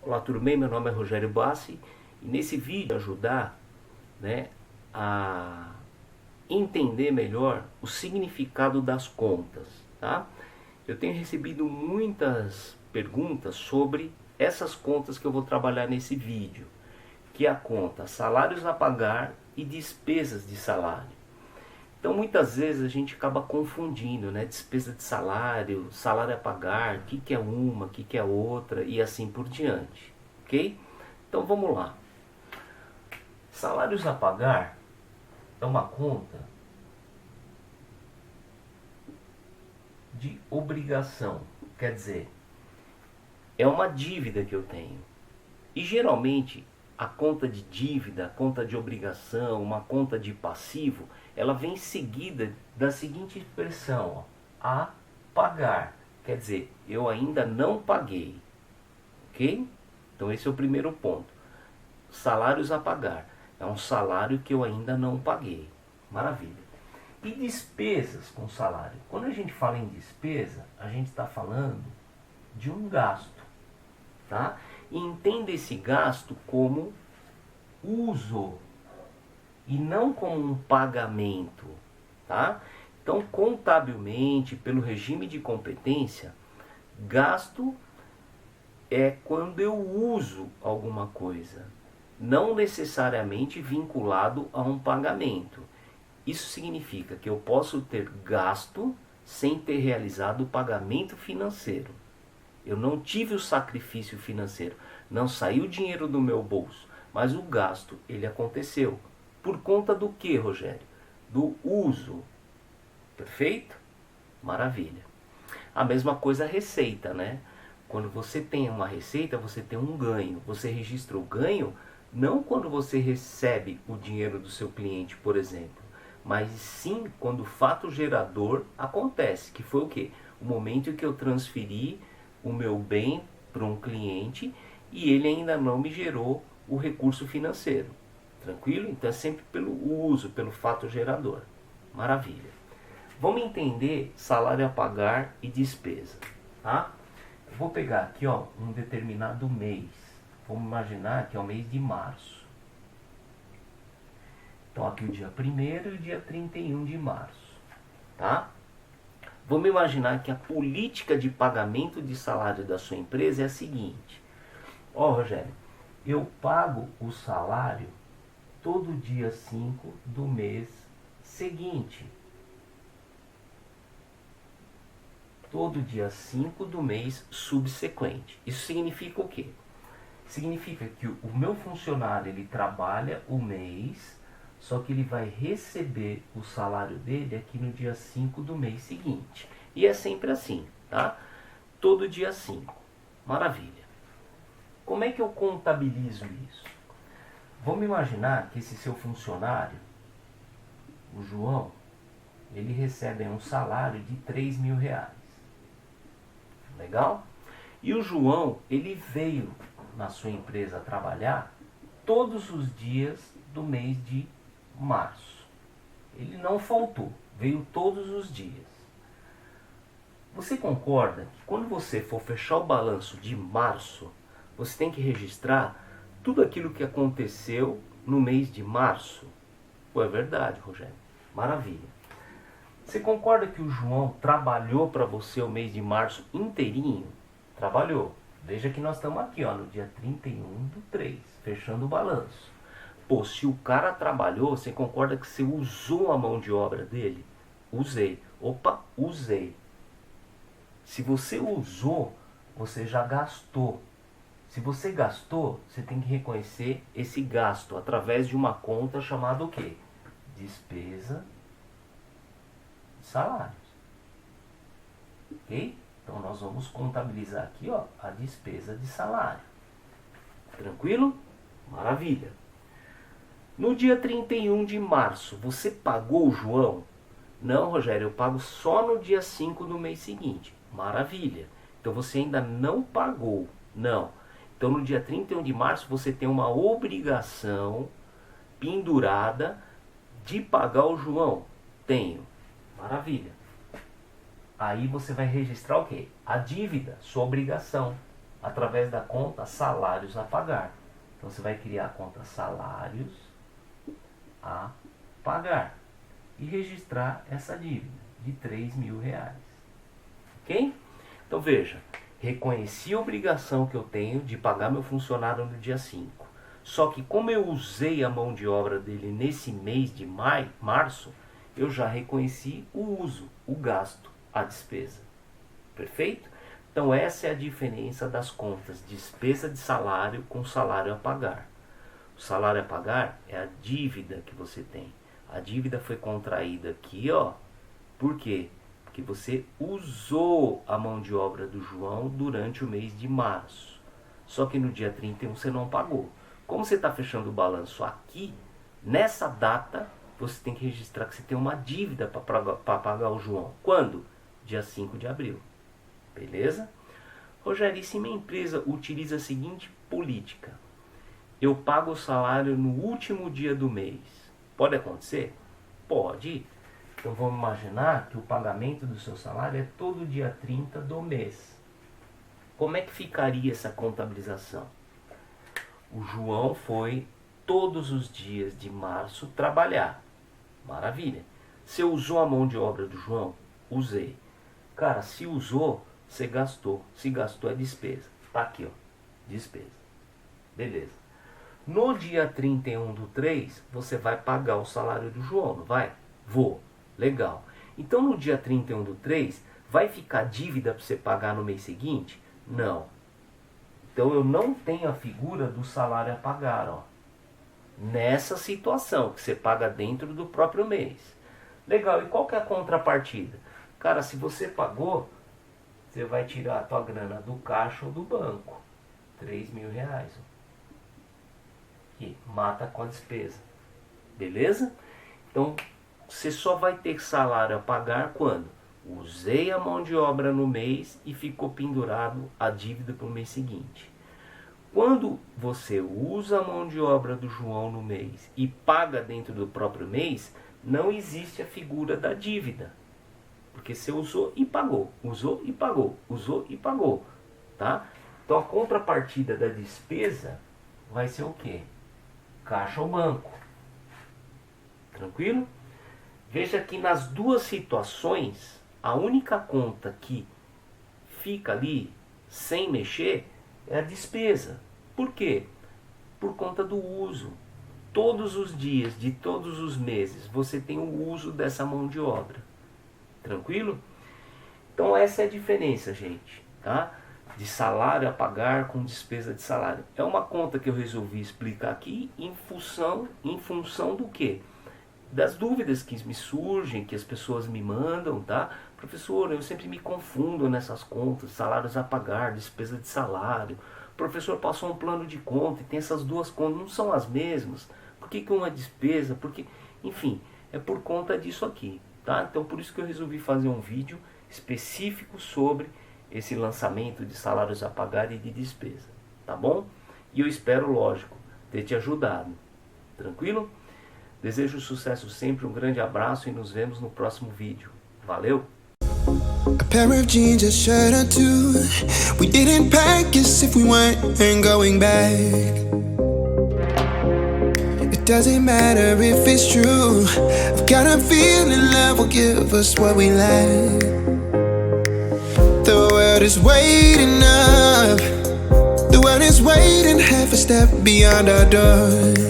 Olá, tudo bem? Meu nome é Rogério Bassi e nesse vídeo ajudar, a entender melhor o significado das contas, tá? Eu tenho recebido muitas perguntas sobre essas contas que eu vou trabalhar nesse vídeo, que é a conta salários a pagar e despesas de salário. Então muitas vezes a gente acaba confundindo, né? Despesa de salário, salário a pagar, o que é uma, o que é outra e assim por diante, ok? Então vamos lá. Salários a pagar é uma conta de obrigação, quer dizer, é uma dívida que eu tenho. E geralmente a conta de dívida, a conta de obrigação, uma conta de passivo, ela vem seguida da seguinte expressão, ó, a pagar. Quer dizer, eu ainda não paguei. Ok? Então esse é o primeiro ponto. Salários a pagar. É um salário que eu ainda não paguei. Maravilha. E despesas com salário? Quando a gente fala em despesa, a gente está falando de um gasto. Tá? E entenda esse gasto como uso e não como um pagamento, tá? Então, contabilmente, pelo regime de competência, gasto é quando eu uso alguma coisa, não necessariamente vinculado a um pagamento. Isso significa que eu posso ter gasto sem ter realizado o pagamento financeiro. Eu não tive o sacrifício financeiro, não saiu dinheiro do meu bolso, mas o gasto, ele aconteceu. Por conta do que, Rogério? Do uso. Perfeito? Maravilha. A mesma coisa a receita, né? Quando você tem uma receita, você tem um ganho. Você registra o ganho não quando você recebe o dinheiro do seu cliente, por exemplo, mas sim quando o fato gerador acontece, que foi o quê? O momento em que eu transferi o meu bem para um cliente e ele ainda não me gerou o recurso financeiro. Tranquilo? Então é sempre pelo uso, pelo fato gerador. Maravilha. Vamos entender salário a pagar e despesa. Tá? Eu vou pegar aqui um determinado mês. Vamos imaginar que é o mês de março. Então aqui o dia 1º e o dia 31 de março. Tá? Vamos imaginar que a política de pagamento de salário da sua empresa é a seguinte. Rogério, eu pago o salário todo dia 5 do mês seguinte. Todo dia 5 do mês subsequente. Isso significa o quê? Significa que o meu funcionário ele trabalha o mês, só que ele vai receber o salário dele aqui no dia 5 do mês seguinte. E é sempre assim, tá? Todo dia 5. Maravilha. Como é que eu contabilizo isso? Vamos imaginar que esse seu funcionário, o João, ele recebe um salário de 3.000 reais. Legal? E o João, ele veio na sua empresa trabalhar todos os dias do mês de março. Ele não faltou, veio todos os dias. Você concorda que quando você for fechar o balanço de março, você tem que registrar tudo aquilo que aconteceu no mês de março? Pô, é verdade, Rogério. Maravilha. Você concorda que o João trabalhou para você o mês de março inteirinho? Trabalhou. Veja que nós estamos aqui, no dia 31/3, fechando o balanço. Pô, se o cara trabalhou, você concorda que você usou a mão de obra dele? Usei. Opa, usei. Se você usou, você já gastou. Se você gastou, você tem que reconhecer esse gasto através de uma conta chamada o quê? Despesa de salários. Ok? Então nós vamos contabilizar aqui a despesa de salário. Tranquilo? Maravilha. No dia 31 de março, você pagou o João? Não, Rogério, eu pago só no dia 5 do mês seguinte. Maravilha. Então você ainda não pagou. Não. Então no dia 31 de março você tem uma obrigação pendurada de pagar o João. Tenho. Maravilha. Aí você vai registrar o quê? A dívida, sua obrigação, através da conta salários a pagar. Então você vai criar a conta salários a pagar e registrar essa dívida de R$3.000. Ok? Então veja, reconheci a obrigação que eu tenho de pagar meu funcionário no dia 5. Só que como eu usei a mão de obra dele nesse mês de março, eu já reconheci o uso, o gasto, a despesa. Perfeito? Então essa é a diferença das contas despesa de salário com salário a pagar. O salário a pagar é a dívida que você tem. A dívida foi contraída aqui, ó. Por quê? Porque você usou a mão de obra do João durante o mês de março. Só que no dia 31 você não pagou. Como você está fechando o balanço aqui, nessa data, você tem que registrar que você tem uma dívida para pagar o João. Quando? Dia 5 de abril. Beleza? Rogério, e se minha empresa utiliza a seguinte política? Eu pago o salário no último dia do mês. Pode acontecer? Pode. Então vamos imaginar que o pagamento do seu salário é todo dia 30 do mês. Como é que ficaria essa contabilização? O João foi todos os dias de março trabalhar. Maravilha. Você usou a mão de obra do João? Usei. Cara, se usou, você gastou. Se gastou é despesa. Tá aqui, ó. Despesa. Beleza. No dia 31/3, você vai pagar o salário do João, não vai? Vou. Legal. Então no dia 31/3, vai ficar dívida para você pagar no mês seguinte? Não. Então eu não tenho a figura do salário a pagar, ó. Nessa situação, que você paga dentro do próprio mês. Legal, e qual que é a contrapartida? Cara, se você pagou, você vai tirar a tua grana do caixa ou do banco. R$3.000. Que mata com a despesa. Beleza? Então, você só vai ter salário a pagar quando? Usei a mão de obra no mês e ficou pendurado a dívida para o mês seguinte. Quando você usa a mão de obra do João no mês e paga dentro do próprio mês, não existe a figura da dívida. Porque você usou e pagou, usou e pagou, usou e pagou. Tá? Então a contrapartida da despesa vai ser o quê? Caixa ou banco. Tranquilo? Veja que nas duas situações, a única conta que fica ali sem mexer é a despesa. Por quê? Por conta do uso. Todos os dias de todos os meses você tem o uso dessa mão de obra. Tranquilo? Então essa é a diferença, gente, tá? De salário a pagar com despesa de salário. É uma conta que eu resolvi explicar aqui em função do quê? Das dúvidas que me surgem, que as pessoas me mandam, tá? Professor, eu sempre me confundo nessas contas, salários a pagar, despesa de salário. O professor passou um plano de conta e tem essas duas contas, não são as mesmas. Por que uma é despesa? Porque, enfim, é por conta disso aqui, tá? Então por isso que eu resolvi fazer um vídeo específico sobre esse lançamento de salários a pagar e de despesa, tá bom? E eu espero, lógico, ter te ajudado. Tranquilo? Desejo sucesso sempre, um grande abraço e nos vemos no próximo vídeo. Valeu! A pair of jeans, a shirt or two. We didn't pack as if we weren't going back. It doesn't matter if it's true. I've got a feeling love will give us what we lack. The world is waiting up. The world is waiting half a step beyond our door.